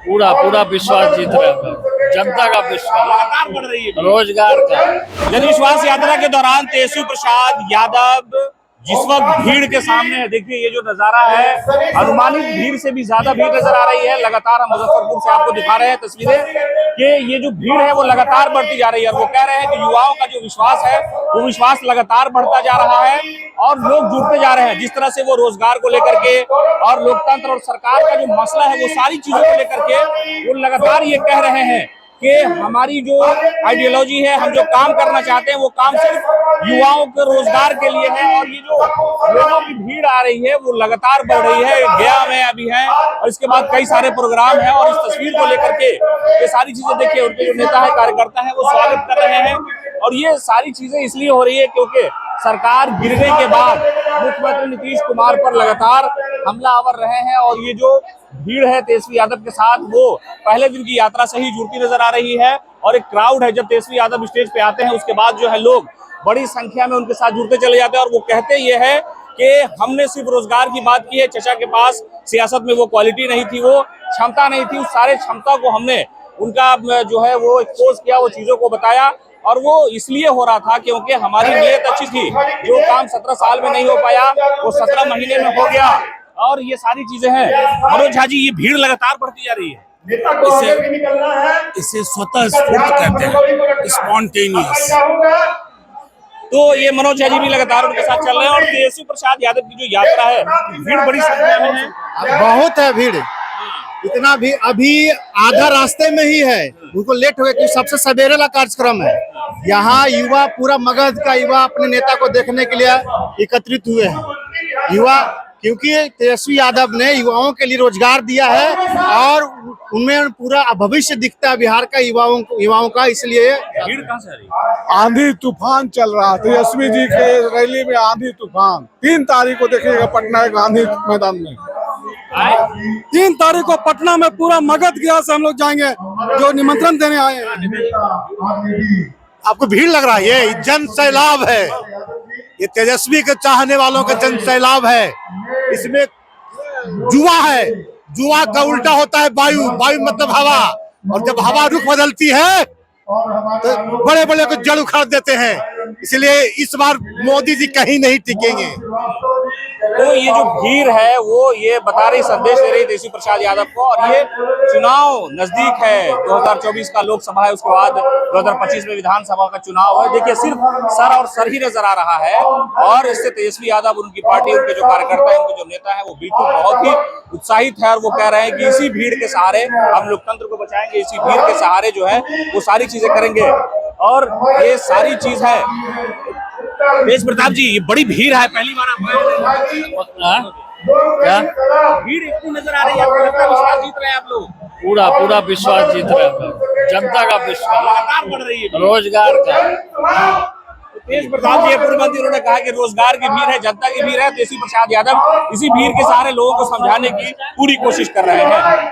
पूरा पूरा विश्वास जीत रहे हैं। जनता का विश्वास लगातार बढ़ रही है रोजगार का। जन विश्वास यात्रा के दौरान तेजस्वी प्रसाद यादव जिस वक्त भीड़ के सामने है, देखिए ये जो नजारा है अनुमानित भीड़ से भी ज्यादा भीड़ नजर आ रही है। लगातार हम मुजफ्फरपुर से आपको दिखा रहे हैं तस्वीरें कि ये जो भीड़ है वो लगातार बढ़ती जा रही है। और वो कह रहे हैं कि युवाओं का जो विश्वास है वो विश्वास लगातार बढ़ता जा रहा है और लोग जुड़ते जा रहे हैं। जिस तरह से वो रोजगार को लेकर के और लोकतंत्र और सरकार का जो मसला है वो सारी चीजों को लेकर के वो लगातार ये कह रहे हैं कि हमारी जो आइडियोलॉजी है, हम जो काम करना चाहते हैं वो काम सिर्फ युवाओं के रोजगार के लिए है। और ये जो लोगों की भीड़ आ रही है वो लगातार बढ़ रही है। गया में अभी है और इसके बाद कई सारे प्रोग्राम हैं और इस तस्वीर को लेकर के ये सारी चीजें देखिए उनके जो नेता है, कार्यकर्ता है, वो स्वागत कर रहे हैं। और ये सारी चीजें इसलिए हो रही है क्योंकि सरकार गिरने के बाद मुख्यमंत्री नीतीश कुमार पर लगातार हमलावर रहे हैं। और ये जो भीड़ है तेजस्वी यादव के साथ वो पहले दिन की यात्रा से ही जुड़ती नजर आ रही है। और एक क्राउड है, जब तेजस्वी यादव स्टेज पे आते हैं उसके बाद जो है लोग बड़ी संख्या में उनके साथ जुड़ते चले जाते हैं। और वो कहते ये है कि हमने सिर्फ रोजगार की बात की है, चचा के पास सियासत में वो क्वालिटी नहीं थी, वो क्षमता नहीं थी, उस सारे क्षमता को हमने उनका जो है वो एक्सपोज किया, वो चीजों को बताया। और वो इसलिए हो रहा था क्योंकि हमारी नीयत अच्छी थी। जो काम 17 साल में नहीं हो पाया वो 17 महीने में हो गया। और ये सारी चीजें हैं। मनोज झा जी, ये भीड़ लगातार बढ़ती जा रही है। इसे स्वतः स्फूर्त कहते हैं, स्पॉन्टेनियस। तो ये मनोज झा जी भी लगातार उनके साथ चल रहे हैं। और तेजस्वी प्रसाद यादव की जो यात्रा है भीड़ बड़ी संख्या में है। बहुत है भीड़, इतना भी अभी आधा रास्ते में ही है, उनको लेट हो गया क्योंकि सबसे सवेरे का कार्यक्रम है। यहाँ युवा पूरा मगध का युवा अपने नेता को देखने के लिए एकत्रित हुए हैं। युवा क्योंकि तेजस्वी यादव ने युवाओं के लिए रोजगार दिया है और उनमें पूरा भविष्य दिखता है बिहार का युवाओं का, इसलिए भीड़ कहाँ से आ रही है? आंधी तूफान चल रहा था तेजस्वी जी के रैली में। आंधी तूफान 3 तारीख को देखिएगा पटना के गांधी मैदान में। 3 तारीख को पटना में पूरा मगध गया से हम लोग जाएंगे जो निमंत्रण देने आए हैं। आपको भीड़ लग रहा है? ये जन सैलाब है, ये तेजस्वी के चाहने वालों का जन सैलाब है। इसमें जुआ है, जुआ का उल्टा होता है वायु, वायु मतलब हवा। और जब हवा रुख बदलती है तो बड़े बड़े को जड़ उखाड़ देते हैं। इसलिए इस बार मोदी जी कहीं नहीं टिकेंगे। तो ये जो भीड़ है वो ये बता रही, संदेश दे रही तेजस्वी प्रसाद यादव को। और ये चुनाव नजदीक है, 2024 का लोकसभा है, उसके बाद 2025 में विधानसभा का चुनाव है। देखिए सिर्फ सर और सर ही नजर आ रहा है। और इससे तेजस्वी यादव, उनकी पार्टी, उनके जो कार्यकर्ता है, उनके जो नेता है वो बिल्कुल बहुत ही उत्साहित है। और वो कह रहे हैं कि इसी भीड़ के सहारे हम लोकतंत्र को बचाएंगे, इसी भीड़ के सहारे जो है वो सारी चीजें करेंगे। और ये सारी चीज है। तेज प्रताप जी, ये बड़ी भीड़ है, पहली बार आप क्या भीड़ इतनी नजर आ रही है, आपको लगता है विश्वास जीत रहे हैं आप लोग? पूरा पूरा विश्वास जीत रहे हैं। जनता का विश्वास लगातार बढ़ रही है रोजगार का। तेज प्रताप जी पूर्व मंत्री, उन्होंने कहा कि रोजगार की भीड़ है, जनता की भीड़ है। तेजस्वी प्रसाद यादव इसी भीड़ के सहारे लोगों को समझाने की पूरी कोशिश कर रहे हैं।